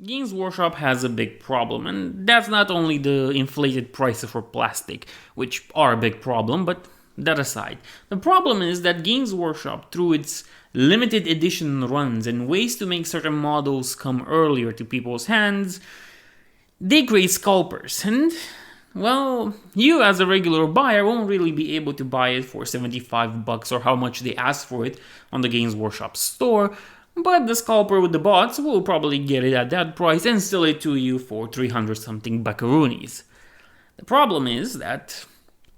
Games Workshop has a big problem, and that's not only the inflated prices for plastic, which are a big problem, but that aside. The problem is that Games Workshop, through its limited edition runs and ways to make certain models come earlier to people's hands, they create scalpers, and well, you as a regular buyer won't really be able to buy it for 75 bucks or how much they ask for it on the Games Workshop store, but the scalper with the bots will probably get it at that price and sell it to you for 300 something buckaroonies. The problem is that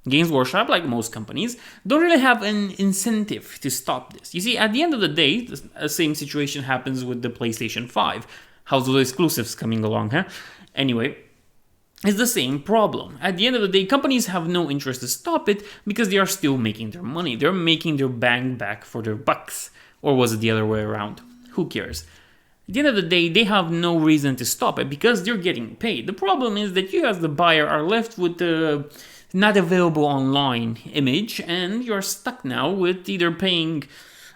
Games Workshop, like most companies, don't really have an incentive to stop this. You see, at the end of the day, the same situation happens with the PlayStation 5. How's those exclusives coming along, huh? Anyway, it's the same problem. At the end of the day, companies have no interest to stop it because they are still making their money. They're making their bang back for their bucks. Or was it the other way around? Who cares? At the end of the day, they have no reason to stop it because they're getting paid. The problem is that you as the buyer are left with the not available online image, and you're stuck now with either paying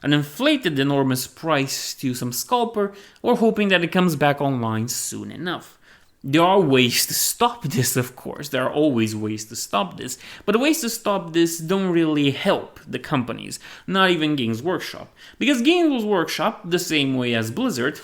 an inflated enormous price to some scalper or hoping that it comes back online soon enough. There are ways to stop this, of course. There are always ways to stop this. But the ways to stop this don't really help the companies, not even Games Workshop. Because Games Workshop, the same way as Blizzard,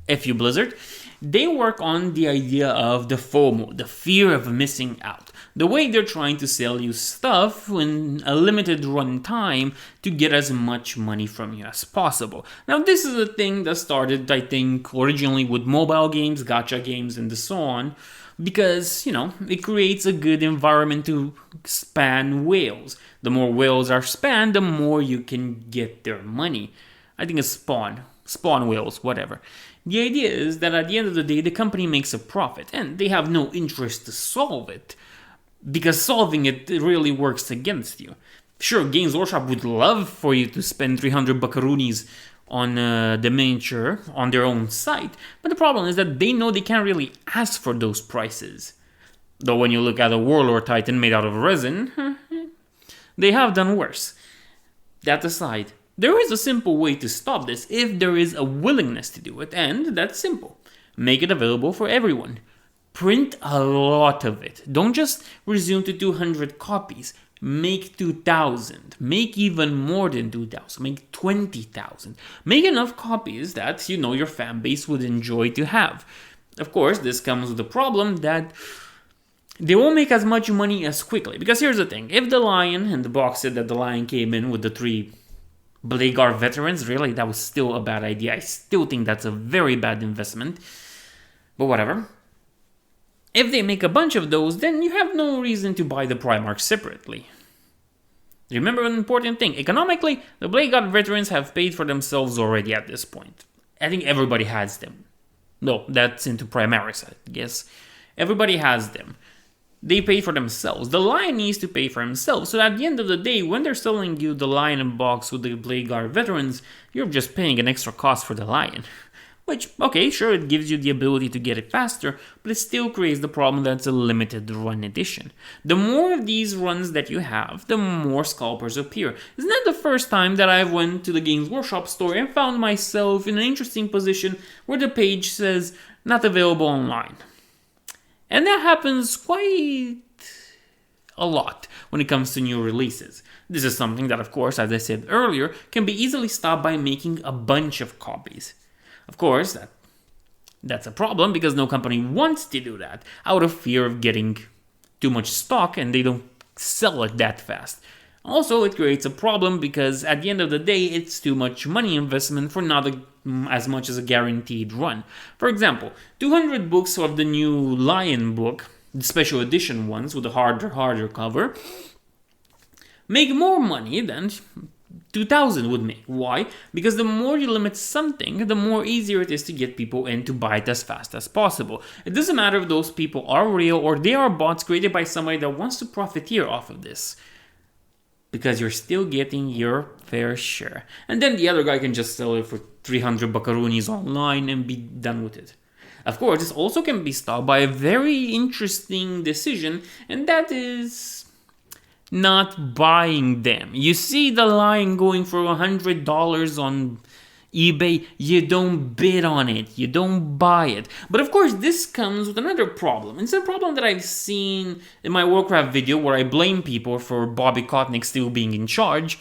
F you Blizzard, they work on the idea of the FOMO, the fear of missing out. The way they're trying to sell you stuff in a limited run time to get as much money from you as possible. Now, this is a thing that started, I think, originally with mobile games, gacha games, and so on, because, it creates a good environment to span whales. The more whales are spanned, the more you can get their money. I think it's spawn whales, whatever. The idea is that at the end of the day, the company makes a profit, and they have no interest to solve it, because solving it really works against you. Sure, Games Workshop would love for you to spend 300 buckaroonies on the miniature on their own site, but the problem is that they know they can't really ask for those prices. Though when you look at a Warlord Titan made out of resin, they have done worse. That aside, there is a simple way to stop this if there is a willingness to do it, and that's simple. Make it available for everyone. Print a lot of it. Don't just resume to 200 copies. Make 2,000. Make even more than 2,000. Make 20,000. Make enough copies that your fan base would enjoy to have. Of course, this comes with the problem that they won't make as much money as quickly. Because here's the thing. If the Lion, and the box said that the Lion came in with the 3 Blade Guard veterans, really, that was still a bad idea. I still think that's a very bad investment. But whatever. If they make a bunch of those, then you have no reason to buy the Primarch separately. Remember an important thing. Economically, the Blade Guard veterans have paid for themselves already at this point. I think everybody has them. No, that's into Primaris, I guess. Everybody has them. They pay for themselves. The Lion needs to pay for himself. So at the end of the day, when they're selling you the Lion in box with the Blade Guard veterans, you're just paying an extra cost for the Lion. Which, okay, sure, it gives you the ability to get it faster, but it still creates the problem that it's a limited run edition. The more of these runs that you have, the more scalpers appear. Isn't that the first time that I went to the Games Workshop store and found myself in an interesting position where the page says, not available online? And that happens quite a lot when it comes to new releases. This is something that, of course, as I said earlier, can be easily stopped by making a bunch of copies. Of course, that's a problem because no company wants to do that out of fear of getting too much stock and they don't sell it that fast. Also, it creates a problem because at the end of the day, it's too much money investment for not as much as a guaranteed run. For example, 200 books of the new Lion book, the special edition ones with the harder cover, make more money than 2,000 would make. Why? Because the more you limit something, the more easier it is to get people in to buy it as fast as possible. It doesn't matter if those people are real or they are bots created by somebody that wants to profiteer off of this. Because you're still getting your fair share. And then the other guy can just sell it for 300 buckaroonies online and be done with it. Of course, this also can be stopped by a very interesting decision, and that is not buying them. You see the Lion going for $100 on eBay, you don't bid on it, you don't buy it. But of course, this comes with another problem. It's a problem that I've seen in my Warcraft video where I blame people for Bobby Kotick still being in charge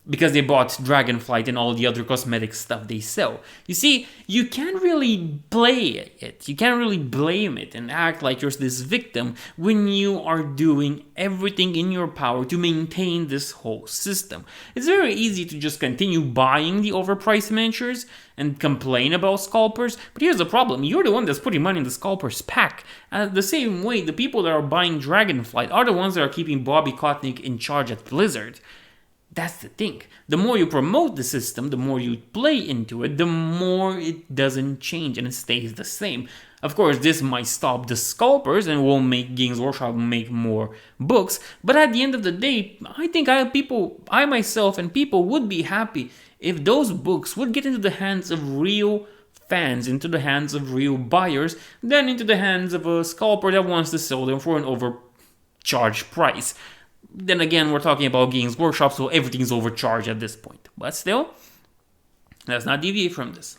because they bought Dragonflight and all the other cosmetic stuff they sell. You see, you can't really play it. You can't really blame it and act like you're this victim when you are doing everything in your power to maintain this whole system. It's very easy to just continue buying the overpriced miniatures and complain about scalpers, but here's the problem. You're the one that's putting money in the scalpers pack. The same way, the people that are buying Dragonflight are the ones that are keeping Bobby Kotick in charge at Blizzard. That's the thing. The more you promote the system, the more you play into it, the more it doesn't change and it stays the same. Of course, this might stop the scalpers and will make Games Workshop make more books, but at the end of the day, I think I myself and people would be happy if those books would get into the hands of real fans, into the hands of real buyers, than into the hands of a scalper that wants to sell them for an overcharged price. Then again, we're talking about Games Workshop, so everything's overcharged at this point. But still, let's not deviate from this.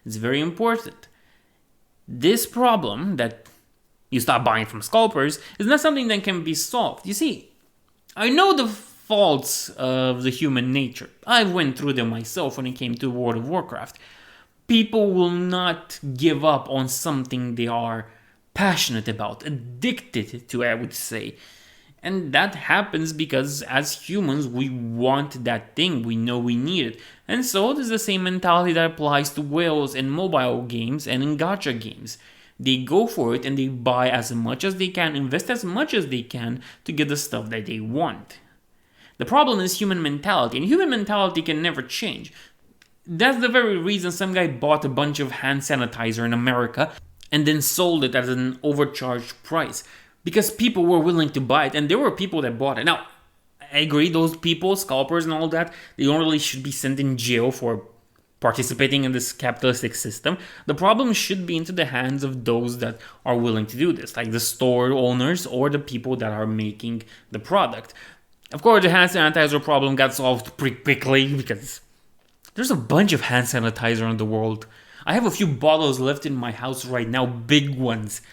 It's very important. This problem that you stop buying from scalpers is not something that can be solved. You see, I know the faults of the human nature. I went through them myself when it came to World of Warcraft. People will not give up on something they are passionate about, addicted to, I would say. And that happens because as humans, we want that thing. We know we need it. And so there's the same mentality that applies to whales in mobile games and in gacha games. They go for it and they buy as much as they can, invest as much as they can to get the stuff that they want. The problem is human mentality, and human mentality can never change. That's the very reason some guy bought a bunch of hand sanitizer in America and then sold it at an overcharged price. Because people were willing to buy it, and there were people that bought it. Now, I agree, those people, scalpers and all that, they don't really should be sent in jail for participating in this capitalistic system. The problem should be into the hands of those that are willing to do this, like the store owners or the people that are making the product. Of course, the hand sanitizer problem got solved pretty quickly because there's a bunch of hand sanitizer in the world. I have a few bottles left in my house right now, big ones.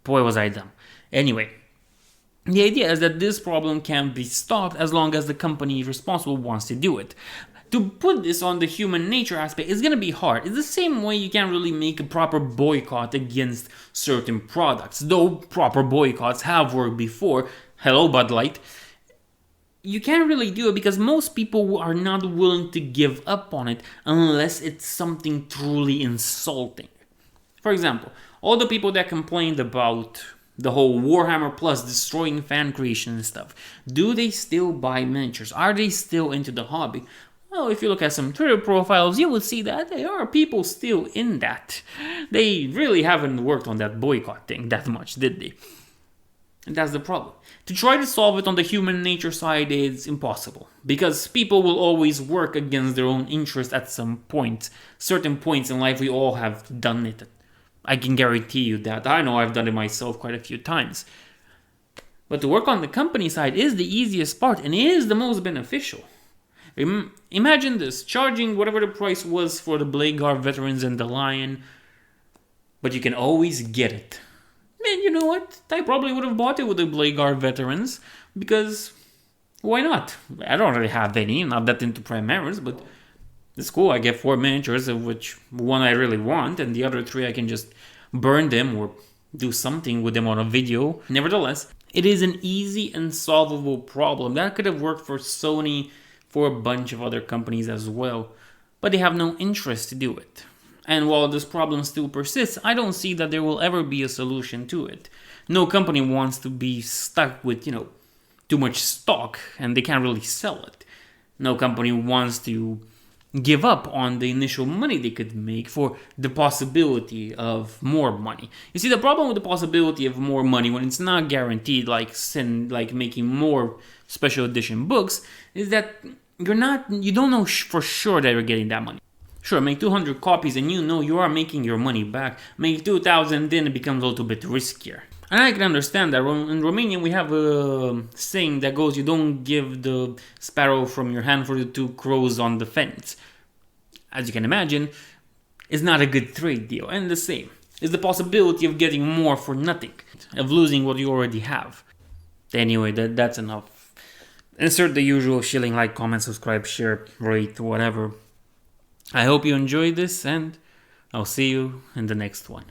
Boy, was I dumb. Anyway, the idea is that this problem can be stopped as long as the company responsible wants to do it. To put this on the human nature aspect is going to be hard. It's the same way you can't really make a proper boycott against certain products. Though proper boycotts have worked before. Hello, Bud Light. You can't really do it because most people are not willing to give up on it unless it's something truly insulting. For example, all the people that complained about the whole Warhammer Plus destroying fan creation and stuff, do they still buy miniatures? Are they still into the hobby? Well, if you look at some Twitter profiles, you will see that there are people still in that. They really haven't worked on that boycott thing that much, did they? And that's the problem. To try to solve it on the human nature side is impossible, because people will always work against their own interest at some point. Certain points in life, we all have done it. I can guarantee you that. I know I've done it myself quite a few times. But to work on the company side is the easiest part and is the most beneficial. Imagine this, charging whatever the price was for the Blade Guard veterans and the Lion, but you can always get it. Man, you know what? I probably would have bought it with the Blade Guard veterans, because why not? I don't really have any, not that into Primaris, but it's cool. I get 4 miniatures, of which one I really want, and the other 3 I can just burn them or do something with them on a video. Nevertheless, it is an easy and solvable problem that could have worked for Sony, for a bunch of other companies as well, but they have no interest to do it. And while this problem still persists, I don't see that there will ever be a solution to it. No company wants to be stuck with, too much stock and they can't really sell it. No company wants to give up on the initial money they could make for the possibility of more money. You see, the problem with the possibility of more money when it's not guaranteed, like making more special edition books, is that you don't know for sure that you're getting that money. Sure, make 200 copies and you know you are making your money back. Make 2,000, then it becomes a little bit riskier. And I can understand that. In Romania, we have a saying that goes, you don't give the sparrow from your hand for the two crows on the fence. As you can imagine, it's not a good trade deal. And the same is the possibility of getting more for nothing, of losing what you already have. Anyway, that's enough. Insert the usual shilling, like, comment, subscribe, share, rate, whatever. I hope you enjoyed this, and I'll see you in the next one.